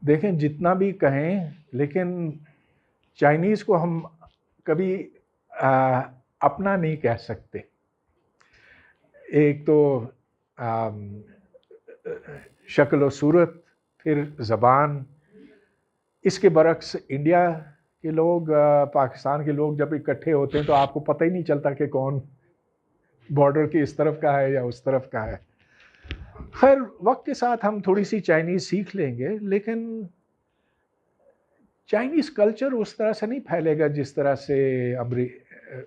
دیکھیں جتنا بھی کہیں لیکن چائنیز کو ہم کبھی اپنا نہیں کہہ سکتے. ایک تو شکل و صورت، پھر زبان. اس کے برعکس انڈیا کے لوگ، پاکستان کے لوگ جب اکٹھے ہوتے ہیں تو آپ کو پتہ ہی نہیں چلتا کہ کون بارڈر کی اس طرف کا ہے یا اس طرف کا ہے. خیر وقت کے ساتھ ہم تھوڑی سی چائنیز سیکھ لیں گے، لیکن چائنیز کلچر اس طرح سے نہیں پھیلے گا جس طرح سے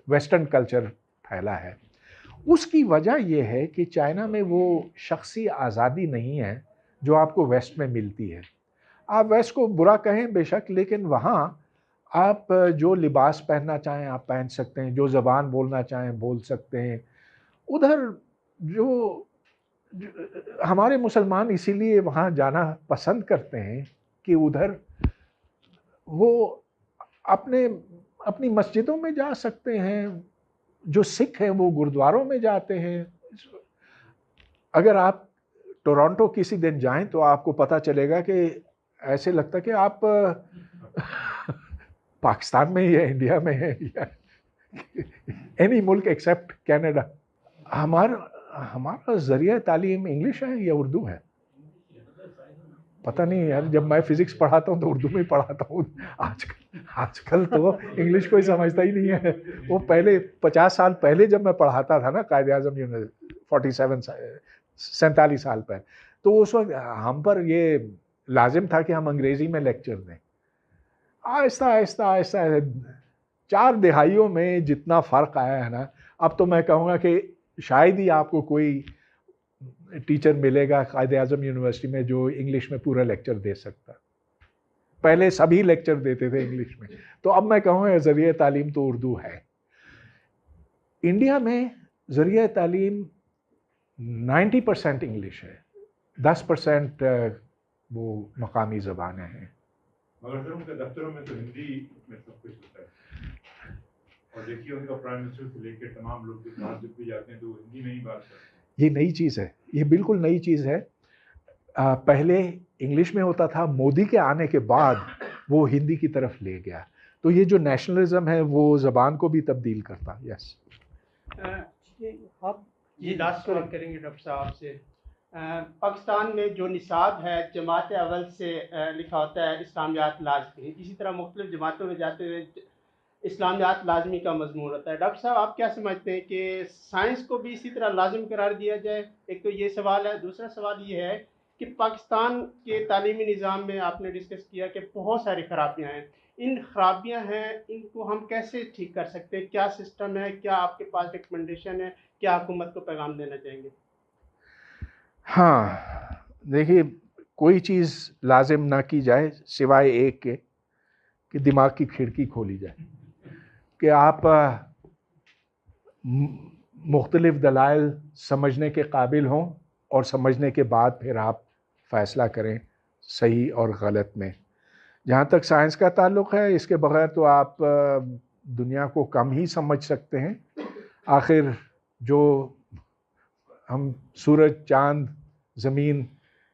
ویسٹرن کلچر پھیلا ہے. اس کی وجہ یہ ہے کہ چائنا میں وہ شخصی آزادی نہیں ہے جو آپ کو ویسٹ میں ملتی ہے. آپ ویسٹ کو برا کہیں بے شک، لیکن وہاں آپ جو لباس پہننا چاہیں آپ پہن سکتے ہیں، جو زبان بولنا چاہیں بول سکتے ہیں. ادھر جو ہمارے مسلمان اسی لیے وہاں جانا پسند کرتے ہیں کہ ادھر وہ اپنی مسجدوں میں جا سکتے ہیں، جو سکھ ہیں وہ گردواروں میں جاتے ہیں. اگر آپ ٹورانٹو کسی دن جائیں تو آپ کو پتہ چلے گا کہ ایسے لگتا کہ آپ پاکستان میں یا انڈیا میں ہیں یا اینی ملک ایکسیپٹ کینیڈا. ہمارا ذریعہ تعلیم انگلش ہے یا اردو ہے؟ پتہ نہیں یار، جب میں فزکس پڑھاتا ہوں تو اردو میں پڑھاتا ہوں. آج کل تو انگلش کوئی سمجھتا ہی نہیں ہے. وہ پہلے 50 سال پہلے جب میں پڑھاتا تھا نا قائد اعظم یونیورسٹی 47 سال پہلے، تو اس وقت ہم پر یہ لازم تھا کہ ہم انگریزی میں لیکچر دیں. آہستہ آہستہ آہستہ 4 دہائیوں میں جتنا فرق آیا ہے نا، اب تو میں کہوں گا کہ شاید ہی آپ کو کوئی ٹیچر ملے گا قائد اعظم یونیورسٹی میں جو انگلش میں پورا لیکچر دے سکتا. پہلے سبھی لیکچر دیتے تھے انگلش میں. تو اب میں کہوں گا ذریعہ تعلیم تو اردو ہے. انڈیا میں ذریعہ تعلیم 90% انگلش ہے، 10% وہ مقامی زبانیں ہیں. مگر سر ان کے دفتروں میں تو ہندی میں سب کچھ ہوتا ہے، اور دیکھیے ان کا پرائم منسٹر سے لے کے تمام لوگ جو باہر جب بھی جاتے ہیں تو وہ ہندی میں ہی بات کرتے ہیں. یہ نئی چیز ہے، یہ بالکل نئی چیز ہے. پہلے انگلش میں ہوتا تھا، مودی کے آنے کے بعد وہ ہندی کی طرف لے گیا. تو یہ جو نیشنلزم ہے وہ زبان کو بھی تبدیل کرتا. یس آپ جی لاسٹ سوال کریں گے ڈاکٹر صاحب سے. پاکستان میں جو نصاب ہے جماعت اول سے لکھا ہوتا ہے اسلامیات لازمی، اسی طرح مختلف جماعتوں میں جاتے ہوئے اسلامیات لازمی کا مضمون ہوتا ہے. ڈاکٹر صاحب آپ کیا سمجھتے ہیں کہ سائنس کو بھی اسی طرح لازم قرار دیا جائے؟ ایک تو یہ سوال ہے. دوسرا سوال یہ ہے کہ پاکستان کے تعلیمی نظام میں آپ نے ڈسکس کیا کہ بہت ساری خرابیاں ہیں. ان خرابیاں ہیں، ان کو ہم کیسے ٹھیک کر سکتے ہیں؟ کیا سسٹم ہے؟ کیا آپ کے پاس ریکمنڈیشن ہے؟ کیا حکومت کو پیغام دینا چاہیں گے؟ ہاں دیکھیے، کوئی چیز لازم نہ کی جائے سوائے ایک کے کہ دماغ کی کھڑکی کھولی جائے، کہ آپ مختلف دلائل سمجھنے کے قابل ہوں اور سمجھنے کے بعد پھر آپ فیصلہ کریں صحیح اور غلط میں. جہاں تک سائنس کا تعلق ہے، اس کے بغیر تو آپ دنیا کو کم ہی سمجھ سکتے ہیں. آخر جو ہم سورج، چاند، زمین،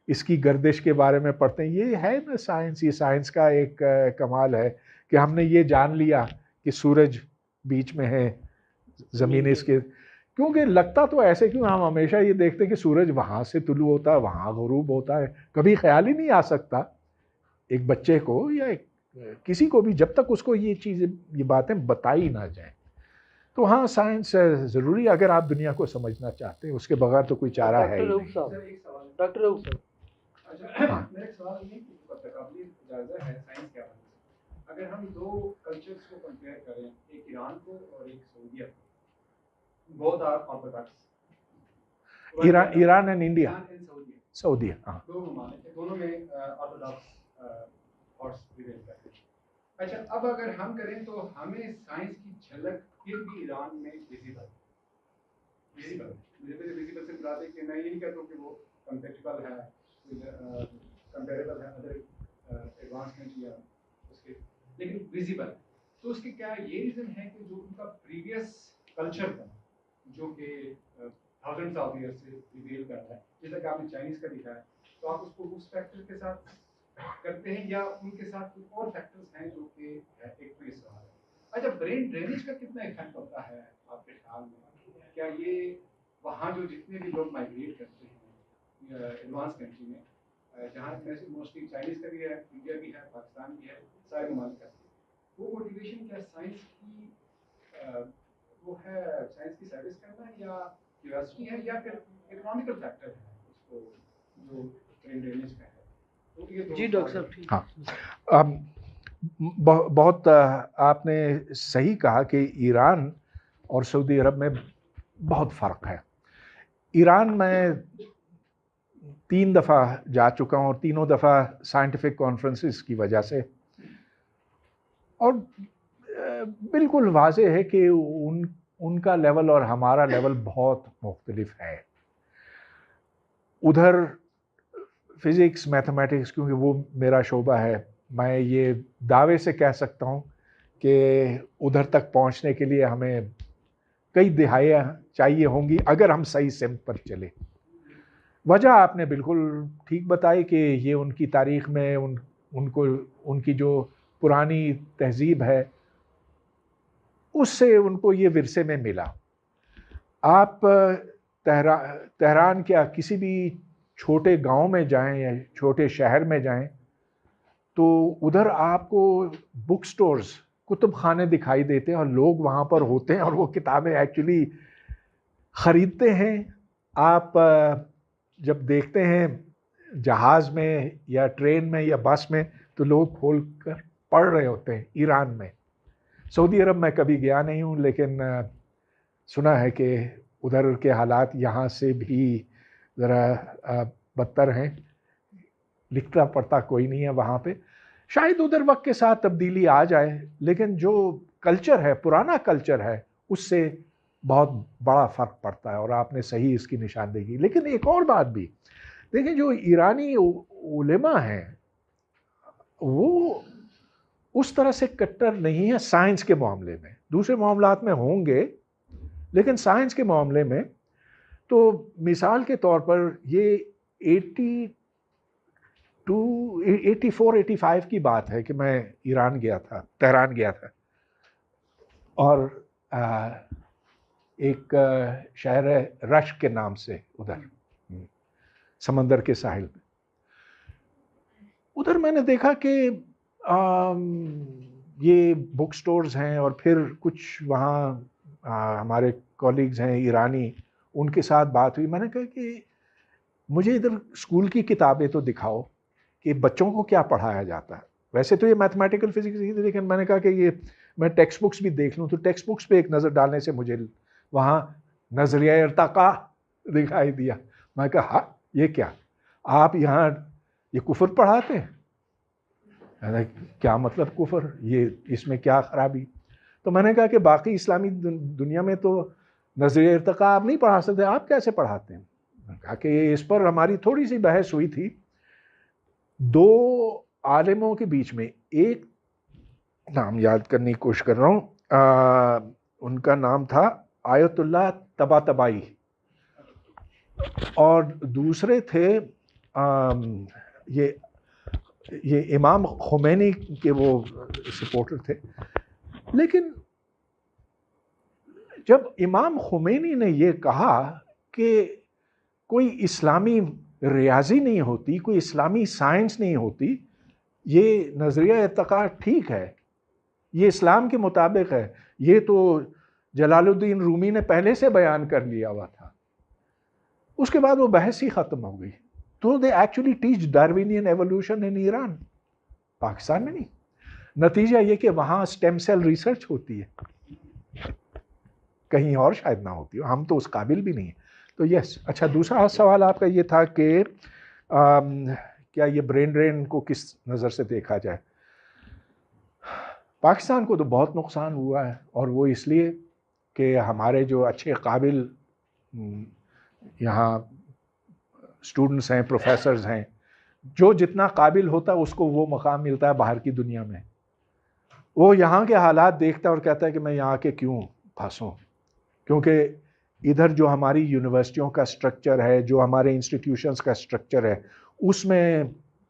اس کی گردش کے بارے میں پڑھتے ہیں، یہ ہے نا سائنس. یہ سائنس کا ایک کمال ہے کہ ہم نے یہ جان لیا کہ سورج بیچ میں ہے، زمین اس کے. کیونکہ لگتا تو ایسے کیوں، ہم ہمیشہ یہ دیکھتے ہیں کہ سورج وہاں سے طلوع ہوتا ہے، وہاں غروب ہوتا ہے. کبھی خیال ہی نہیں آ سکتا ایک بچے کو یا کسی کو بھی، جب تک اس کو یہ چیزیں، یہ باتیں بتائی نہ جائیں. تو ہاں سائنس ضروری اگر آپ دنیا کو سمجھنا چاہتے ہیں، اس کے بغیر تو کوئی چارہ ہے ہی نہیں. ڈاکٹر رؤف صاحب اچھا میرا ایک سوال یہ کہ تقابلی جائزہ ہے سائنس کے حوالے سے. اگر ہم دو کلچرز کو کمپیئر کریں، ایک ایران کو اور ایک سعودیہ کو، بہت are orthodox. Iran and India, Saudia, ہاں دو ممالک ہیں، دونوں میں آرتھوڈاکس تھاٹس پریویل کرتے ہیں. اچھا اب اگر ہم کریں تو ہمیں سائنس کی جھلک پھر بھی ایران میں ویزیبل ویزیبل سے مراد ہے کہ میں یہ نہیں کہتا ہوں کہ وہ کمپیٹیبل ہے، کمپیریبل ہے ادر ایڈوانسمنٹ یا اس کے، لیکن ویزیبل. تو اس کے کیا یہ ریزن ہے کہ جو ان کا پریویس کلچر تھا جو کہ تھاؤزنڈس آف ایئر سے ریویل کرتا ہے، جیسا کہ آپ نے چائنیز کا دکھا ہے، تو آپ اس کو اس فیکٹر کے ساتھ کرتے ہیں یا ان کے ساتھ کوئی اور فیکٹرز ہیں جو کہ ایک تو یہ سوال ہے. اچھا برین ڈرینیج کا کتنا افیکٹ ہوتا ہے آپ کے خیال میں؟ کیا یہ وہاں جو جتنے بھی لوگ مائگریٹ کرتے ہیں ایڈوانس کنٹری میں جہاں موسٹلی چائنیز کا بھی ہے, انڈیا بھی ہے, پاکستان بھی ہے, سارے ممالک کا, وہ موٹیویشن کیا سائنس کی وہ ہے, سائنس کی سروس کرنا ہے یا کیوریوسٹی ہے یا پھر اکنامیکل فیکٹر ہے اس کو جو برین ڈرینیج کا ہے؟ جی ڈاکٹر صاحب ٹھیک. ہاں, بہت آپ نے صحیح کہا کہ ایران اور سعودی عرب میں بہت فرق ہے. ایران میں 3 دفعہ جا چکا ہوں اور تینوں دفعہ سائنٹیفک کانفرنسز کی وجہ سے, اور بالکل واضح ہے کہ ان کا لیول اور ہمارا لیول بہت مختلف ہے. ادھر فزکس میتھمیٹکس کیونکہ وہ میرا شعبہ ہے, میں یہ دعوے سے کہہ سکتا ہوں کہ ادھر تک پہنچنے کے لیے ہمیں کئی دہائیاں چاہیے ہوں گی اگر ہم صحیح سمت پر چلے. وجہ آپ نے بالکل ٹھیک بتائی کہ یہ ان کی تاریخ میں ان کی جو پرانی تہذیب ہے اس سے ان کو یہ ورثے میں ملا. آپ تہران کیا کسی بھی چھوٹے گاؤں میں جائیں یا چھوٹے شہر میں جائیں تو ادھر آپ کو بک سٹورز, کتب خانے دکھائی دیتے ہیں اور لوگ وہاں پر ہوتے ہیں اور وہ کتابیں ایکچولی خریدتے ہیں. آپ جب دیکھتے ہیں جہاز میں یا ٹرین میں یا بس میں تو لوگ کھول کر پڑھ رہے ہوتے ہیں. ایران میں, سعودی عرب میں کبھی گیا نہیں ہوں لیکن سنا ہے کہ ادھر کے حالات یہاں سے بھی ذرا بدتر ہیں. لکھتا پڑھتا کوئی نہیں ہے وہاں پہ. شاید ادھر وقت کے ساتھ تبدیلی آ جائے لیکن جو کلچر ہے, پرانا کلچر ہے, اس سے بہت بڑا فرق پڑتا ہے اور آپ نے صحیح اس کی نشاندہی. لیکن ایک اور بات بھی دیکھیں, جو ایرانی علماء ہیں وہ اس طرح سے کٹر نہیں ہے سائنس کے معاملے میں. دوسرے معاملات میں ہوں گے لیکن سائنس کے معاملے میں تو مثال کے طور پر یہ 84-85 کی بات ہے کہ میں ایران گیا تھا, تہران گیا تھا, اور ایک شہر ہے رشک کے نام سے ادھر سمندر کے ساحل میں. ادھر میں نے دیکھا کہ یہ بک سٹورز ہیں اور پھر کچھ وہاں ہمارے کولیگز ہیں ایرانی, ان کے ساتھ بات ہوئی. میں نے کہا کہ مجھے ادھر اسکول کی کتابیں تو دکھاؤ کہ بچوں کو کیا پڑھایا جاتا ہے. ویسے تو یہ میتھمیٹیکل فزکس ہی تھی لیکن میں نے کہا کہ یہ میں ٹیکسٹ بکس بھی دیکھ لوں. تو ٹیکسٹ بکس پہ ایک نظر ڈالنے سے مجھے وہاں نظریہ ارتقاء دکھائی دیا. میں کہا ہاں یہ کیا, آپ یہاں یہ کفر پڑھاتے ہیں؟ کیا مطلب کفر, یہ اس میں کیا خرابی؟ تو میں نے کہا کہ باقی اسلامی دنیا میں تو نظریہ ارتقاء آپ نہیں پڑھا سکتے, آپ کیسے پڑھاتے ہیں؟ میں نے کہا کہ اس پر ہماری تھوڑی سی بحث ہوئی تھی 2 عالموں کے بیچ میں. ایک نام یاد کرنے کی کوشش کر رہا ہوں, ان کا نام تھا آیت اللہ طباطبائی, اور دوسرے تھے یہ امام خمینی کے وہ سپورٹر تھے. لیکن جب امام خمینی نے یہ کہا کہ کوئی اسلامی ریاضی نہیں ہوتی, کوئی اسلامی سائنس نہیں ہوتی, یہ نظریہ ارتقاء ٹھیک ہے, یہ اسلام کے مطابق ہے, یہ تو جلال الدین رومی نے پہلے سے بیان کر لیا ہوا تھا. اس کے بعد وہ بحث ہی ختم ہو گئی. تو they actually teach Darwinian evolution in Iran, Pakistan میں نہیں. نتیجہ یہ کہ وہاں سٹیم سیل ریسرچ ہوتی ہے, کہیں اور شاید نہ ہوتی ہو, ہم تو اس قابل بھی نہیں ہیں. تو یس. اچھا, دوسرا سوال آپ کا یہ تھا کہ کیا یہ برین ڈرین کو کس نظر سے دیکھا جائے. پاکستان کو تو بہت نقصان ہوا ہے, اور وہ اس لیے کہ ہمارے جو اچھے قابل یہاں اسٹوڈنٹس ہیں, پروفیسرز ہیں, جو جتنا قابل ہوتا ہے اس کو وہ مقام ملتا ہے باہر کی دنیا میں. وہ یہاں کے حالات دیکھتا ہے اور کہتا ہے کہ میں یہاں کے کیوں پھنسوں, کیونکہ ادھر جو ہماری یونیورسٹیوں کا سٹرکچر ہے, جو ہمارے انسٹیٹیوشنز کا سٹرکچر ہے, اس میں